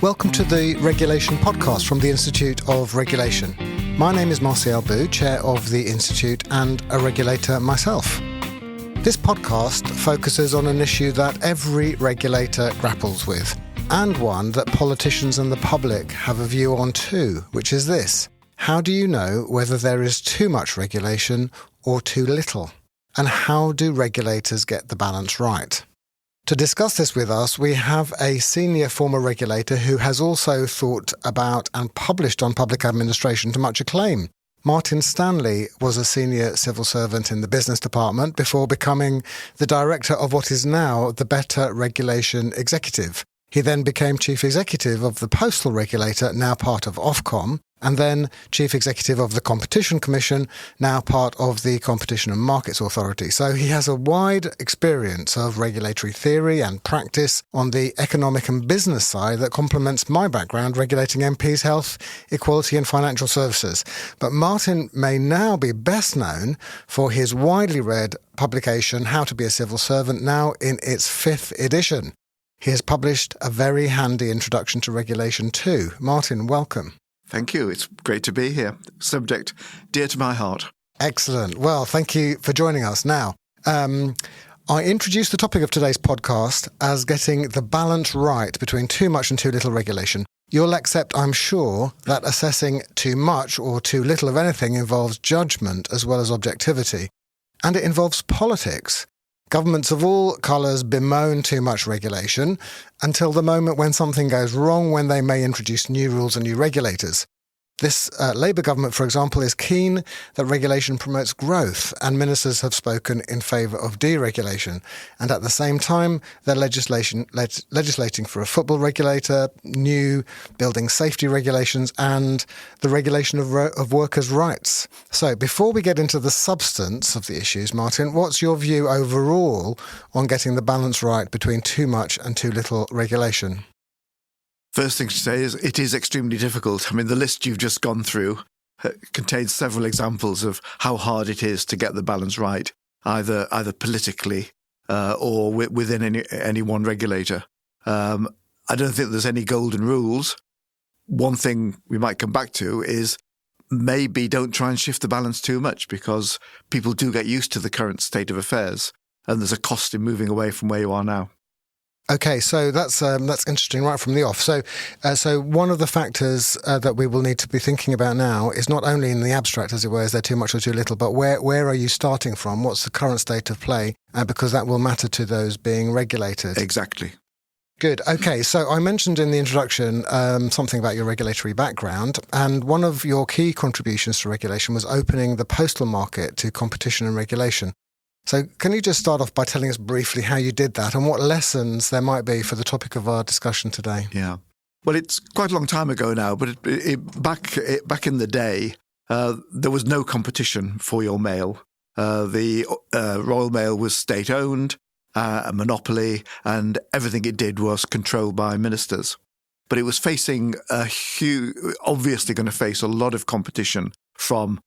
Welcome to the Regulation Podcast from the Institute of Regulation. My name is Marcel Bou, Chair of the Institute and a regulator myself. This podcast focuses on an issue that every regulator grapples with, and one that politicians and the public have a view on too, which is this: how do you know whether there is too much regulation or too little? And how do regulators get the balance right? To discuss this with us, we have a senior former regulator who has also thought about and published on public administration to much acclaim. Martin Stanley was a senior civil servant in the business department before becoming the director of what is now the Better Regulation Executive. He then became chief executive of the Postal Regulator, now part of Ofcom, and then chief executive of the Competition Commission, now part of the Competition and Markets Authority. So he has a wide experience of regulatory theory and practice on the economic and business side that complements my background regulating MPs' health, equality and financial services. But Martin may now be best known for his widely read publication, How to be a Civil Servant, now in its 5th edition. He has published a very handy introduction to regulation too. Martin, welcome. Thank you. It's great to be here. Subject dear to my heart. Excellent. Well, thank you for joining us. Now, I introduced the topic of today's podcast as getting the balance right between too much and too little regulation. You'll accept, I'm sure, that assessing too much or too little of anything involves judgment as well as objectivity. And it involves politics. Governments of all colours bemoan too much regulation until the moment when something goes wrong, when they may introduce new rules and new regulators. This Labour government, for example, is keen that regulation promotes growth, and ministers have spoken in favour of deregulation. And at the same time, they're legislating for a football regulator, new building safety regulations, and the regulation of workers' rights. So before we get into the substance of the issues, Martin, what's your view overall on getting the balance right between too much and too little regulation? First thing to say is it is extremely difficult. I mean, the list you've just gone through contains several examples of how hard it is to get the balance right, either politically or within any one regulator. I don't think there's any golden rules. One thing we might come back to is maybe don't try and shift the balance too much, because people do get used to the current state of affairs, and there's a cost in moving away from where you are now. Okay, so that's interesting right from the off. So one of the factors that we will need to be thinking about now is not only in the abstract, as it were, is there too much or too little, but where are you starting from? What's the current state of play? Because that will matter to those being regulated. Exactly. Good. Okay, so I mentioned in the introduction something about your regulatory background, and one of your key contributions to regulation was opening the postal market to competition and regulation. So can you just start off by telling us briefly how you did that and what lessons there might be for the topic of our discussion today? Yeah. Well, it's quite a long time ago now, but back in the day, there was no competition for your mail. The Royal Mail was state-owned, a monopoly, and everything it did was controlled by ministers. But it was facing obviously going to face a lot of competition from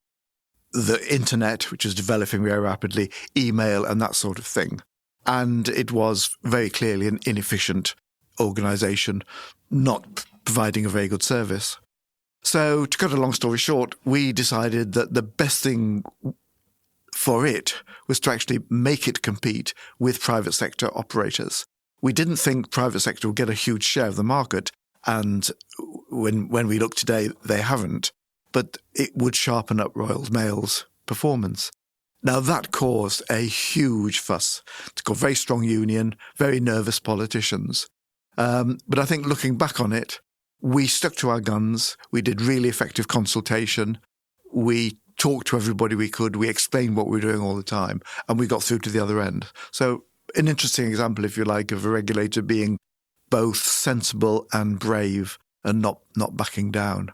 the internet, which is developing very rapidly, email and that sort of thing. And it was very clearly an inefficient organisation, not providing a very good service. So to cut a long story short, we decided that the best thing for it was to actually make it compete with private sector operators. We didn't think private sector would get a huge share of the market, and when we look today, they haven't. But it would sharpen up Royal Mail's performance. Now, that caused a huge fuss. It's got a very strong union, very nervous politicians. But I think looking back on it, we stuck to our guns. We did really effective consultation. We talked to everybody we could. We explained what we were doing all the time, and we got through to the other end. So an interesting example, if you like, of a regulator being both sensible and brave and not backing down.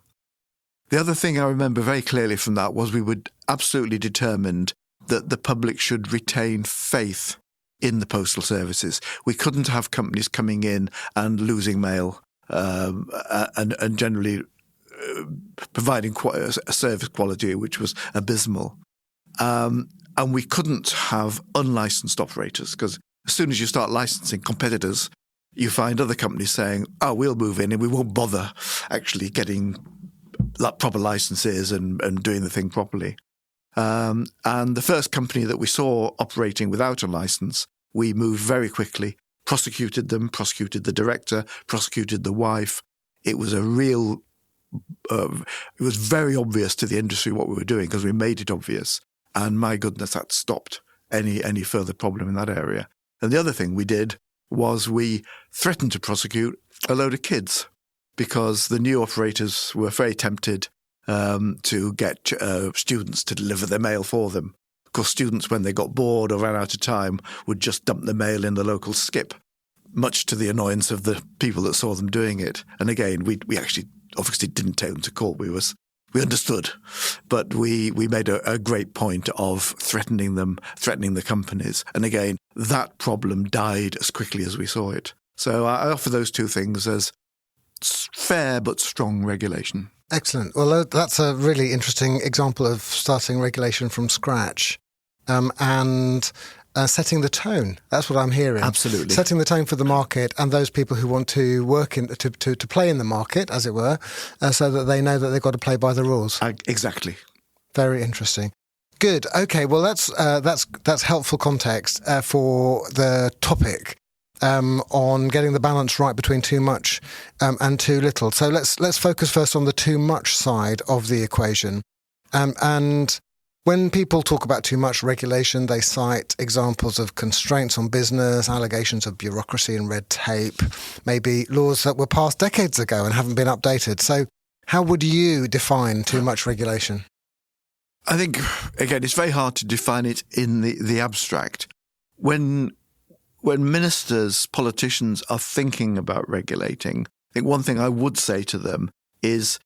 The other thing I remember very clearly from that was we were absolutely determined that the public should retain faith in the postal services. We couldn't have companies coming in and losing mail and generally providing a service quality which was abysmal. And we couldn't have unlicensed operators, because as soon as you start licensing competitors, you find other companies saying, "Oh, we'll move in and we won't bother actually getting proper licenses and doing the thing properly." And the first company that we saw operating without a license, we moved very quickly, prosecuted them, prosecuted the director, prosecuted the wife. It was it was very obvious to the industry what we were doing because we made it obvious. And my goodness, that stopped any further problem in that area. And the other thing we did was we threatened to prosecute a load of kids because the new operators were very tempted to get students to deliver their mail for them. Of course, students, when they got bored or ran out of time, would just dump the mail in the local skip, much to the annoyance of the people that saw them doing it. And again, we actually obviously didn't take them to court. We understood, but we made a great point of threatening the companies. And again, that problem died as quickly as we saw it. So I offer those two things as fair but strong regulation. Excellent. Well, that's a really interesting example of starting regulation from scratch and setting the tone. That's what I'm hearing. Absolutely. Setting the tone for the market and those people who want to work to play in the market, as it were, so that they know that they've got to play by the rules. Exactly. Very interesting. Good. Okay. Well, that's helpful context for the topic on getting the balance right between too much and too little. So let's focus first on the too much side of the equation. And when people talk about too much regulation, they cite examples of constraints on business, allegations of bureaucracy and red tape, maybe laws that were passed decades ago and haven't been updated. So how would you define too much regulation? I think, again, it's very hard to define it in the abstract. When ministers, politicians are thinking about regulating, I think one thing I would say to them is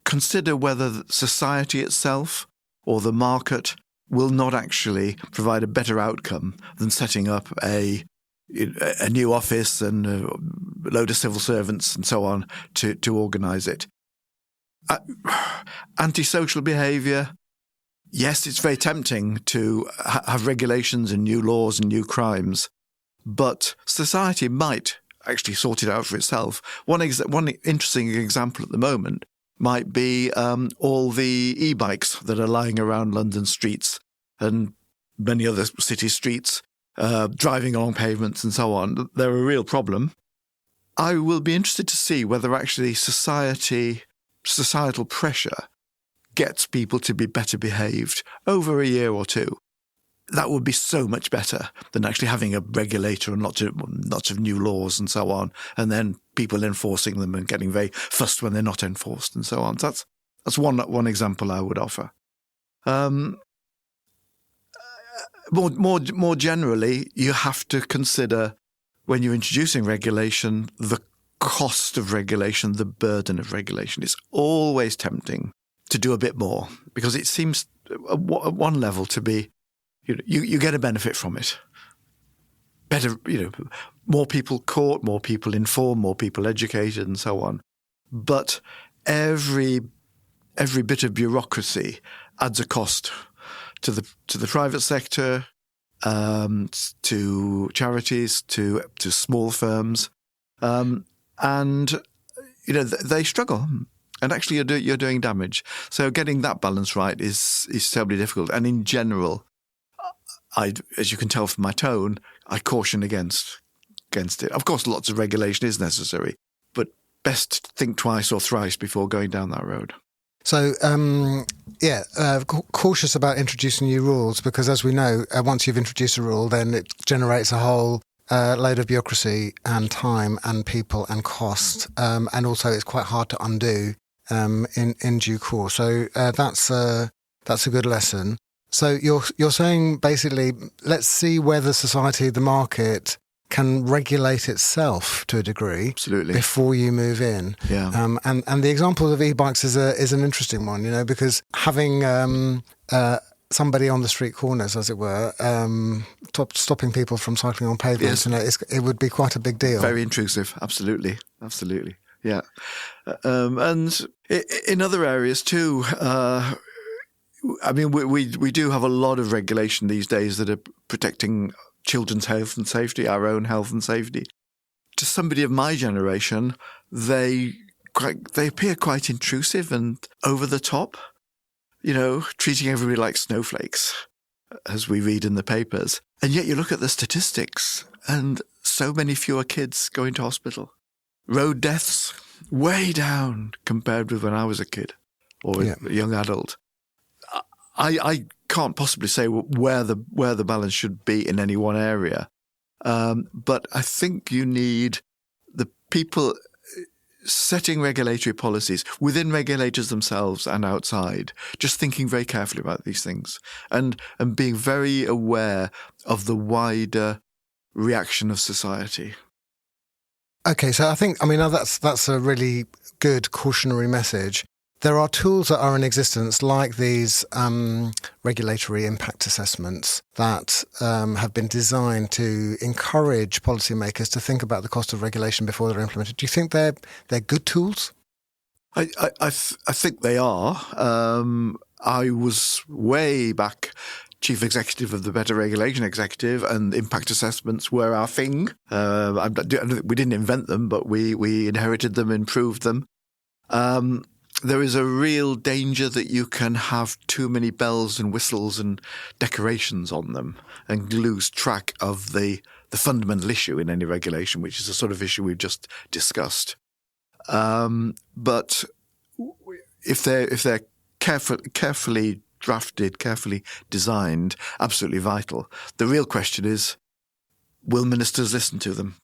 consider whether society itself or the market will not actually provide a better outcome than setting up a new office and a load of civil servants and so on to organise it. Antisocial behaviour, yes, it's very tempting to have regulations and new laws and new crimes, but society might actually sort it out for itself. One interesting example at the moment might be all the e-bikes that are lying around London streets and many other city streets, driving along pavements and so on. They're a real problem. I will be interested to see whether actually societal pressure gets people to be better behaved over a year or two. That would be so much better than actually having a regulator and lots of new laws and so on, and then people enforcing them and getting very fussed when they're not enforced and so on. So that's one example I would offer. More generally, you have to consider when you're introducing regulation the cost of regulation, the burden of regulation. It's always tempting to do a bit more because it seems at one level to be, you get a benefit from it. Better, more people caught, more people informed, more people educated, and so on. But every bit of bureaucracy adds a cost to the private sector, to charities, to small firms, and they struggle. And actually, you're doing damage. So getting that balance right is terribly difficult. And in general, as you can tell from my tone, I caution against it. Of course, lots of regulation is necessary, but best think twice or thrice before going down that road. So, cautious about introducing new rules because, as we know, once you've introduced a rule, then it generates a whole load of bureaucracy and time and people and cost, and also it's quite hard to undo in due course. So that's a good lesson. So you're saying basically, let's see whether society, the market, can regulate itself to a degree. Absolutely. Before you move in. Yeah. And the example of e-bikes is an interesting one, because having somebody on the street corners, as it were, stopping people from cycling on pavements, yes. It would be quite a big deal. Very intrusive. Absolutely. Yeah. And in other areas too, we do have a lot of regulation these days that are protecting children's health and safety, our own health and safety. to somebody of my generation, they appear quite intrusive and over the top, treating everybody like snowflakes, as we read in the papers. And yet you look at the statistics and so many fewer kids go into hospital. Road deaths way down compared with when I was a kid or a young adult. I can't possibly say where the balance should be in any one area. But I think you need the people setting regulatory policies within regulators themselves and outside, just thinking very carefully about these things and being very aware of the wider reaction of society. Okay, so that's a really good cautionary message. There are tools that are in existence like these regulatory impact assessments that have been designed to encourage policymakers to think about the cost of regulation before they're implemented. Do you think they're good tools? I think they are. I was way back chief executive of the Better Regulation Executive, and impact assessments were our thing. We didn't invent them, but we inherited them, improved them. There is a real danger that you can have too many bells and whistles and decorations on them and lose track of the fundamental issue in any regulation, which is the sort of issue we've just discussed. But if they're carefully drafted, carefully designed, absolutely vital. The real question is, will ministers listen to them?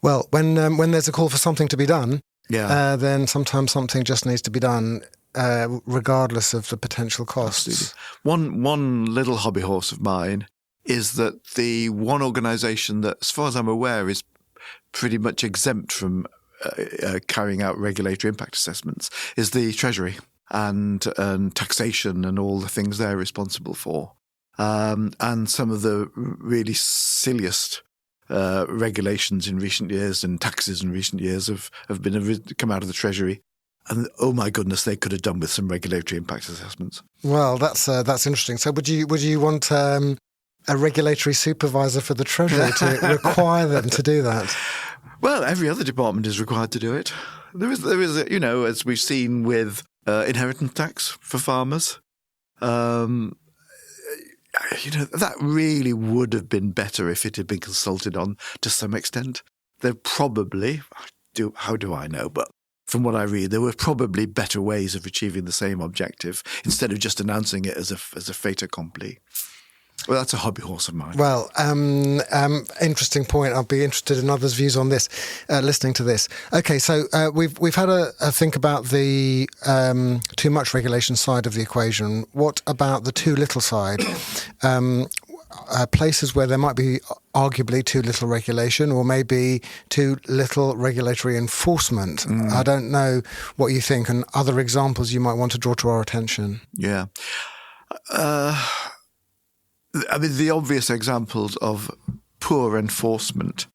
Well, when there's a call for something to be done, then sometimes something just needs to be done, regardless of the potential costs. Absolutely. One little hobby horse of mine is that the one organisation that, as far as I'm aware, is pretty much exempt from carrying out regulatory impact assessments is the Treasury and taxation and all the things they're responsible for. And some of the really silliest regulations in recent years and taxes in recent years have come out of the Treasury. And oh my goodness, they could have done with some regulatory impact assessments. Well, that's interesting. So would you want a regulatory supervisor for the Treasury to require them to do that? Well, every other department is required to do it. There is as we've seen with inheritance tax for farmers. That really would have been better if it had been consulted on to some extent. There probably, how do I know, but from what I read, there were probably better ways of achieving the same objective instead of just announcing it as a fait accompli. Well, that's a hobby horse of mine. Well, interesting point. I'll be interested in others' views on this, listening to this. Okay, so we've had a think about the too much regulation side of the equation. What about the too little side? Places where there might be arguably too little regulation or maybe too little regulatory enforcement. I don't know what you think and other examples you might want to draw to our attention. Yeah. The obvious examples of poor enforcement,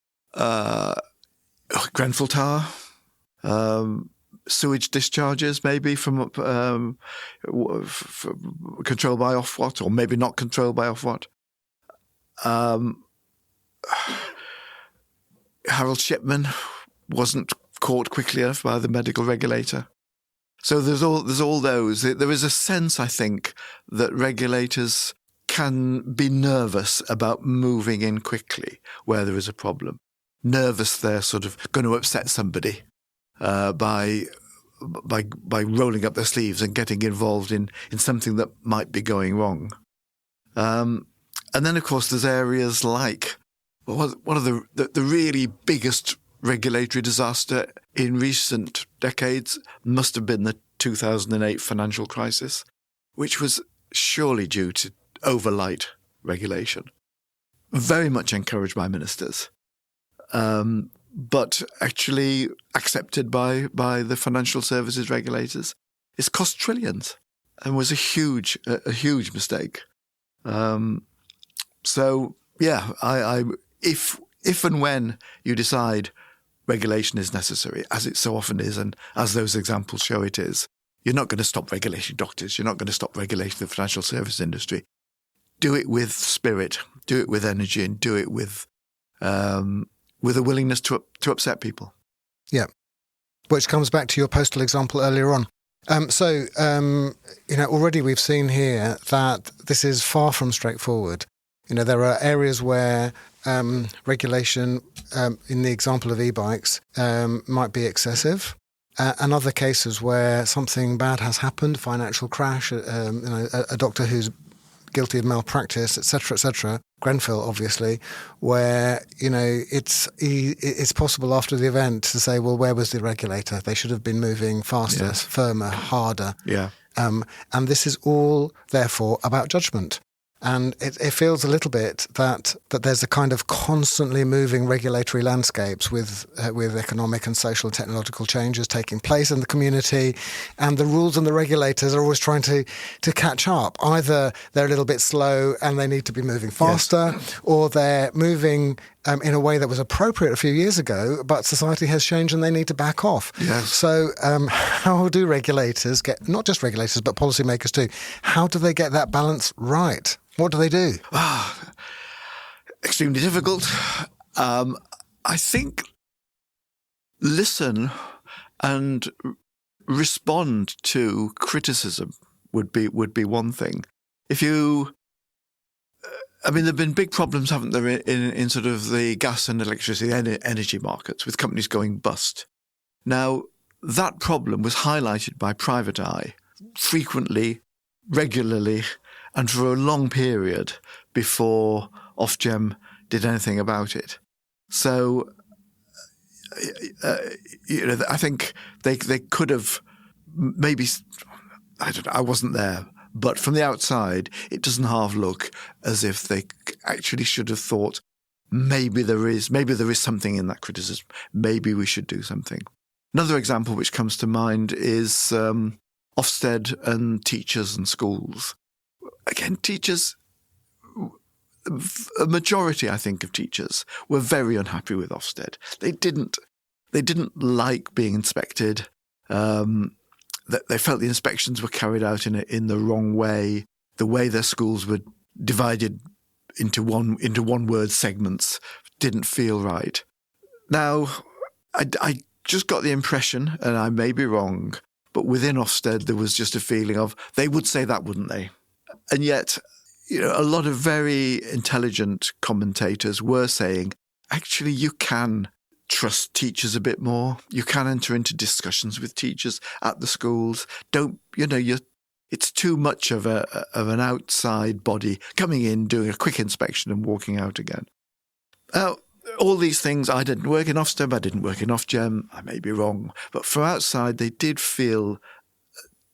Grenfell Tower, sewage discharges maybe from controlled by Ofwat or maybe not controlled by Ofwat. Harold Shipman wasn't caught quickly enough by the medical regulator. So there's all those. There is a sense, I think, that regulators can be nervous about moving in quickly where there is a problem. Nervous they're sort of going to upset somebody by rolling up their sleeves and getting involved in something that might be going wrong. And then, of course, there's areas like one of the really biggest regulatory disaster in recent decades must have been the 2008 financial crisis, which was surely due to overlight regulation, very much encouraged by ministers, but actually accepted by the financial services regulators. It's cost trillions and was a huge mistake. So yeah, if and when you decide regulation is necessary, as it so often is, and as those examples show it is, you're not going to stop regulating doctors. You're not going to stop regulating the financial service industry. Do it with spirit, do it with energy, and do it with with a willingness to upset people. Yeah, which comes back to your postal example earlier on. Already we've seen here that this is far from straightforward. There are areas where regulation, in the example of e-bikes, might be excessive. And other cases where something bad has happened, financial crash, a doctor who's guilty of malpractice, etc., Grenfell, obviously, where, it's possible after the event to say, well, where was the regulator? They should have been moving faster, firmer, harder. Yeah. And this is all, therefore, about judgment. And it feels a little bit that there's a kind of constantly moving regulatory landscapes with economic and social and technological changes taking place in the community, and the rules and the regulators are always trying to catch up. Either they're a little bit slow and they need to be moving faster, or they're moving in a way that was appropriate a few years ago, but society has changed and they need to back off. Yes. So how do regulators get, not just regulators, but policymakers too, how do they get that balance right? What do they do? Extremely difficult. I think listen and respond to criticism would be one thing. If you, there have been big problems, haven't there, in sort of the gas and electricity energy markets with companies going bust. Now, that problem was highlighted by private eye frequently, regularly, and for a long period before Ofcom did anything about it. So, I think they could have maybe, I don't know, I wasn't there, but from the outside, it doesn't half look as if they actually should have thought, maybe there is something in that criticism. Maybe we should do something. Another example which comes to mind is Ofsted and teachers and schools. Again, teachers, a majority, I think, of teachers were very unhappy with Ofsted. They didn't like being inspected. They felt the inspections were carried out in the wrong way. The way their schools were divided into one word segments didn't feel right. Now, I just got the impression, and I may be wrong, but within Ofsted there was just a feeling of they would say that, wouldn't they? And yet, a lot of very intelligent commentators were saying, actually, you can trust teachers a bit more. You can enter into discussions with teachers at the schools. It's too much of an outside body coming in, doing a quick inspection and walking out again. Now, all these things, I didn't work in Ofsted, I didn't work in Ofgem, I may be wrong, but from outside they did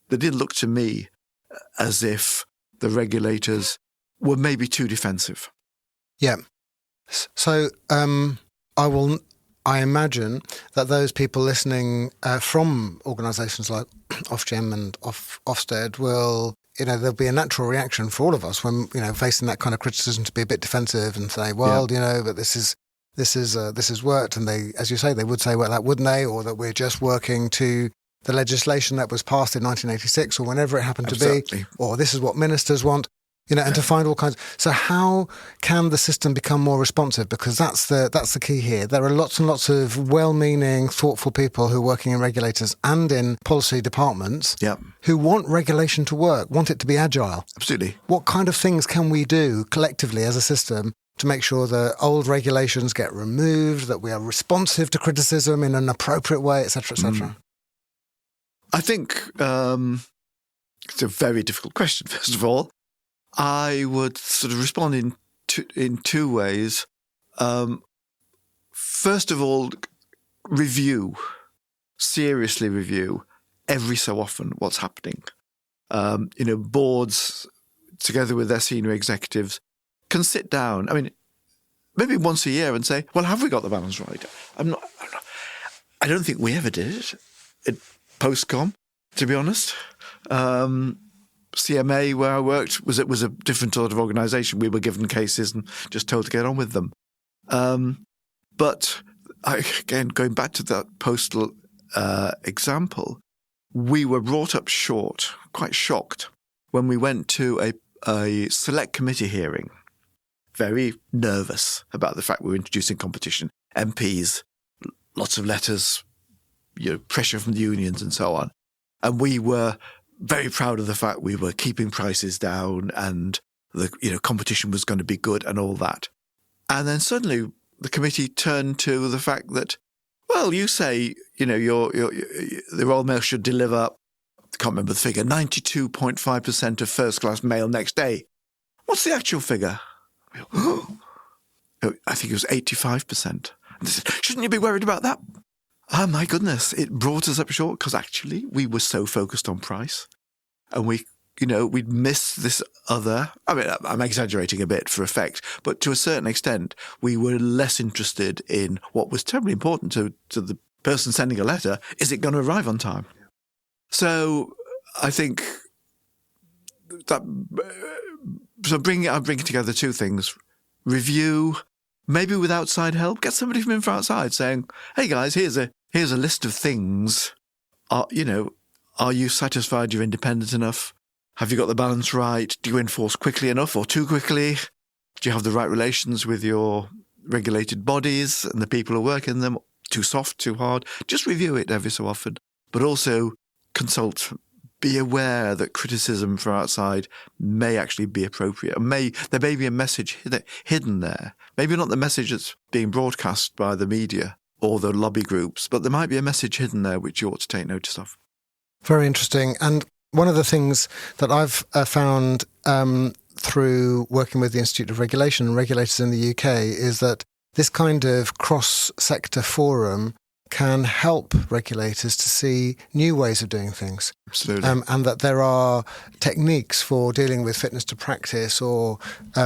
look to me as if the regulators were maybe too defensive. Yeah. So I imagine that those people listening from organisations like Ofgem and Ofsted will, there'll be a natural reaction for all of us when, facing that kind of criticism to be a bit defensive and say, well, but this has worked. And they, as you say, they would say, well, that wouldn't they? Or that we're just working to the legislation that was passed in 1986 or whenever it happened to be, or this is what ministers want, and to find all kinds. So how can the system become more responsive? Because that's the key here. There are lots and lots of well-meaning, thoughtful people who are working in regulators and in policy departments who want regulation to work, want it to be agile. Absolutely. What kind of things can we do collectively as a system to make sure that old regulations get removed, that we are responsive to criticism in an appropriate way, etc., etc.? I think it's a very difficult question, first of all. I would sort of respond in two ways. First of all, seriously review every so often what's happening. Boards, together with their senior executives, can sit down, maybe once a year and say, well, have we got the balance right? I don't think we ever did it. Postcom, to be honest. CMA, where I worked, was a different sort of organisation. We were given cases and just told to get on with them. But again, going back to that postal example, we were brought up short, quite shocked, when we went to a select committee hearing. Very nervous about the fact we were introducing competition. MPs, lots of letters, pressure from the unions and so on. And we were very proud of the fact we were keeping prices down and the competition was going to be good and all that. And then suddenly the committee turned to the fact that, well, you say, the Royal Mail should deliver, I can't remember the figure, 92.5% of first-class mail next day. What's the actual figure? I think it was 85%. And they said, shouldn't you be worried about that? Oh, my goodness, it brought us up short because actually we were so focused on price and we'd missed this other, I mean, I'm exaggerating a bit for effect, but to a certain extent, we were less interested in what was terribly important to the person sending a letter. Is it going to arrive on time? So I think that, so I'm bringing together two things. Review, maybe with outside help, get somebody from outside saying, hey guys, here's a list of things. Are you satisfied you're independent enough? Have you got the balance right? Do you enforce quickly enough or too quickly? Do you have the right relations with your regulated bodies and the people who work in them? Too soft, too hard? Just review it every so often. But also consult. Be aware that criticism from outside may actually be appropriate. There may be a message hidden there. Maybe not the message that's being broadcast by the media or the lobby groups, but there might be a message hidden there which you ought to take notice of. Very interesting. And one of the things that I've found through working with the Institute of Regulation and regulators in the UK is that this kind of cross-sector forum can help regulators to see new ways of doing things. Absolutely. And that there are techniques for dealing with fitness to practice or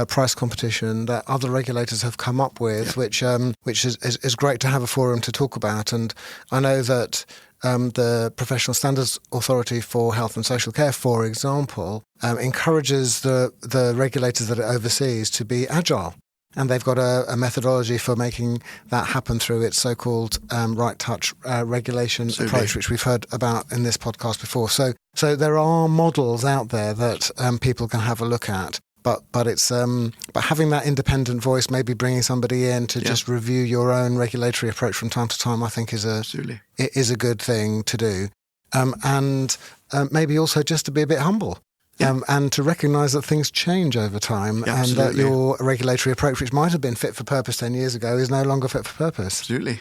price competition that other regulators have come up with, which is great to have a forum to talk about. And I know that the Professional Standards Authority for Health and Social Care, for example, encourages the regulators that it oversees to be agile. And they've got a methodology for making that happen through its so-called right touch regulation approach, which we've heard about in this podcast before. So there are models out there that people can have a look at. But having that independent voice, maybe bringing somebody in to just review your own regulatory approach from time to time, I think is a good thing to do. And maybe also just to be a bit humble. And to recognise that things change over time and that your regulatory approach, which might have been fit for purpose 10 years ago, is no longer fit for purpose. Absolutely.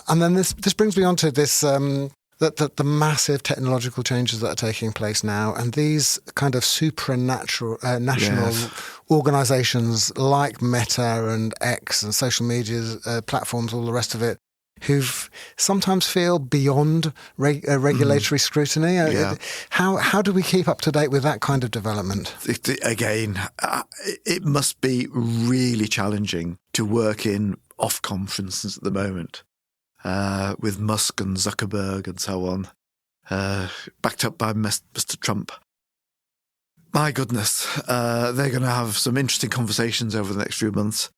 And then this brings me on to this, the massive technological changes that are taking place now, and these kind of national organisations like Meta and X and social media platforms, all the rest of it, who sometimes feel beyond regulatory scrutiny. How do we keep up to date with that kind of development? Again, it must be really challenging to work in Ofcom, for instance, at the moment, with Musk and Zuckerberg and so on, backed up by Mr. Trump. My goodness, they're going to have some interesting conversations over the next few months.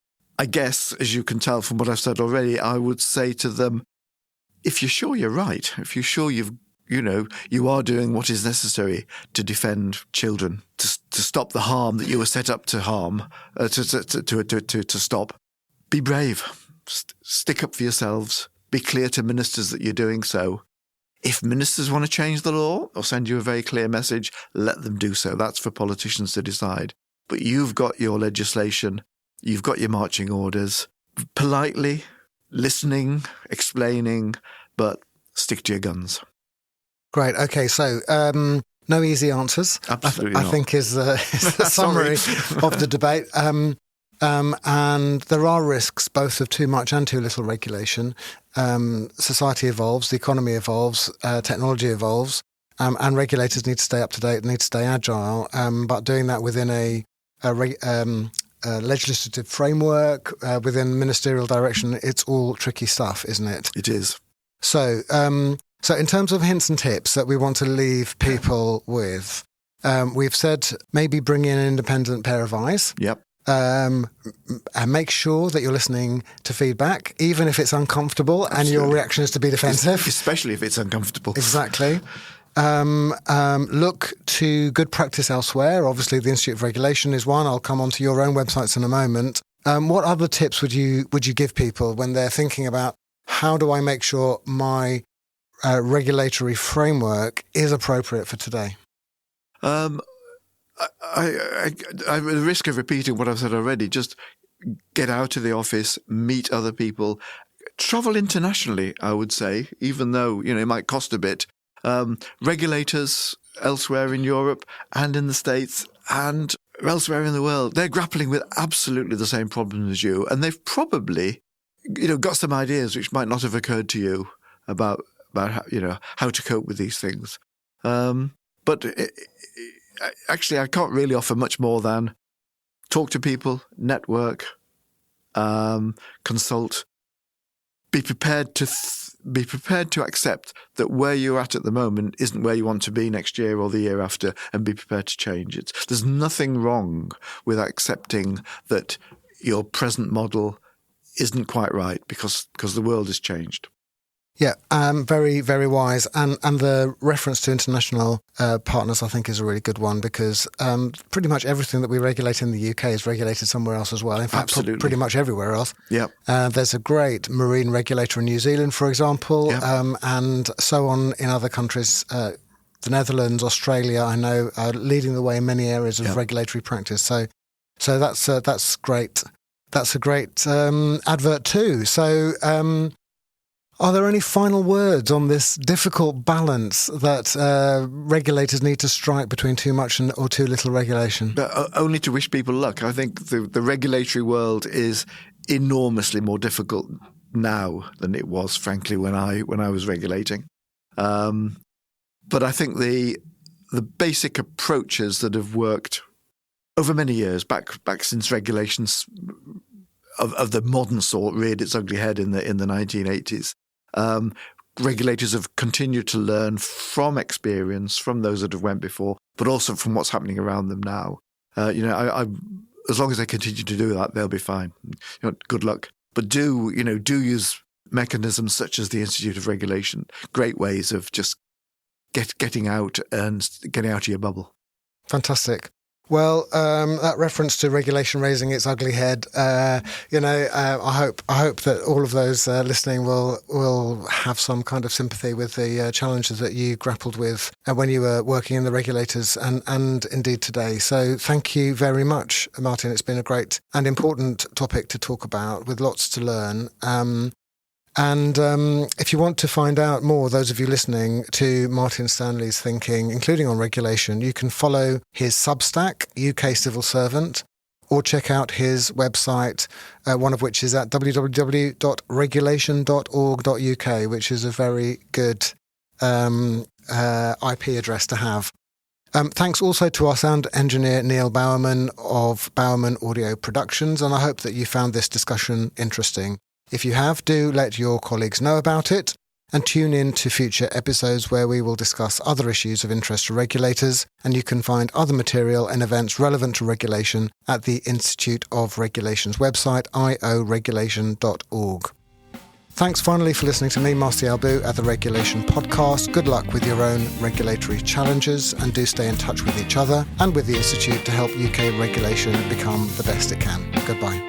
I guess, as you can tell from what I've said already, I would say to them, if you're sure you're right, if you're sure you are doing what is necessary to defend children, to stop the harm that you were set up to harm, to stop, be brave. Stick up for yourselves. Be clear to ministers that you're doing so. If ministers want to change the law or send you a very clear message, let them do so. That's for politicians to decide. But you've got your legislation. You've got your marching orders, politely listening, explaining, but stick to your guns. Great. Okay. So, no easy answers. Absolutely I think is the summary of the debate. And there are risks both of too much and too little regulation. Society evolves, the economy evolves, technology evolves, and regulators need to stay up to date, need to stay agile, but doing that within a legislative framework, within ministerial direction, it's all tricky stuff, isn't it? It is. So in terms of hints and tips that we want to leave people with, we've said maybe bring in an independent pair of eyes. Yep. And make sure that you're listening to feedback, even if it's uncomfortable. Absolutely. And your reaction is to be defensive. Especially if it's uncomfortable. Exactly. Look to good practice elsewhere. Obviously, the Institute of Regulation is one. I'll come on to your own websites in a moment. What other tips would you give people when they're thinking about how do I make sure my regulatory framework is appropriate for today? I at the risk of repeating what I've said already, just get out of the office, meet other people, travel internationally, I would say, even though, it might cost a bit. Regulators elsewhere in Europe and in the States and elsewhere in the world, they're grappling with absolutely the same problems as you. And they've probably, got some ideas which might not have occurred to you about how to cope with these things. But actually, I can't really offer much more than talk to people, network, consult. Be prepared to accept that where you're at the moment isn't where you want to be next year or the year after, and be prepared to change it. There's nothing wrong with accepting that your present model isn't quite right because the world has changed. Yeah, very, very wise. And the reference to international partners, I think, is a really good one because pretty much everything that we regulate in the UK is regulated somewhere else as well. In fact, pretty much everywhere else. Yeah. There's a great marine regulator in New Zealand, for example, and so on in other countries. The Netherlands, Australia, I know, are leading the way in many areas of regulatory practice. So that's great. That's a great advert too. So. Are there any final words on this difficult balance that regulators need to strike between too much or too little regulation? Only to wish people luck. I think the regulatory world is enormously more difficult now than it was, frankly, when I was regulating. But I think the basic approaches that have worked over many years, back since regulations of the modern sort reared its ugly head in the 1980s. Regulators have continued to learn from experience, from those that have went before, but also from what's happening around them now. As long as they continue to do that, they'll be fine. Good luck. But do use mechanisms such as the Institute of Regulation, great ways of just getting out of your bubble. Fantastic. Well, that reference to regulation raising its ugly head, I hope that all of those listening will have some kind of sympathy with the challenges that you grappled with when you were working in the regulators and indeed today. So thank you very much, Martin. It's been a great and important topic to talk about with lots to learn. And if you want to find out more, those of you listening to Martin Stanley's thinking, including on regulation, you can follow his Substack, UK Civil Servant, or check out his website, one of which is at www.regulation.org.uk, which is a very good IP address to have. Thanks also to our sound engineer, Neil Bowerman of Bowerman Audio Productions, and I hope that you found this discussion interesting. If you have, do let your colleagues know about it and tune in to future episodes where we will discuss other issues of interest to regulators, and you can find other material and events relevant to regulation at the Institute of Regulation's website, ioregulation.org. Thanks finally for listening to me, Martial Bou, at the Regulation Podcast. Good luck with your own regulatory challenges, and do stay in touch with each other and with the Institute to help UK regulation become the best it can. Goodbye.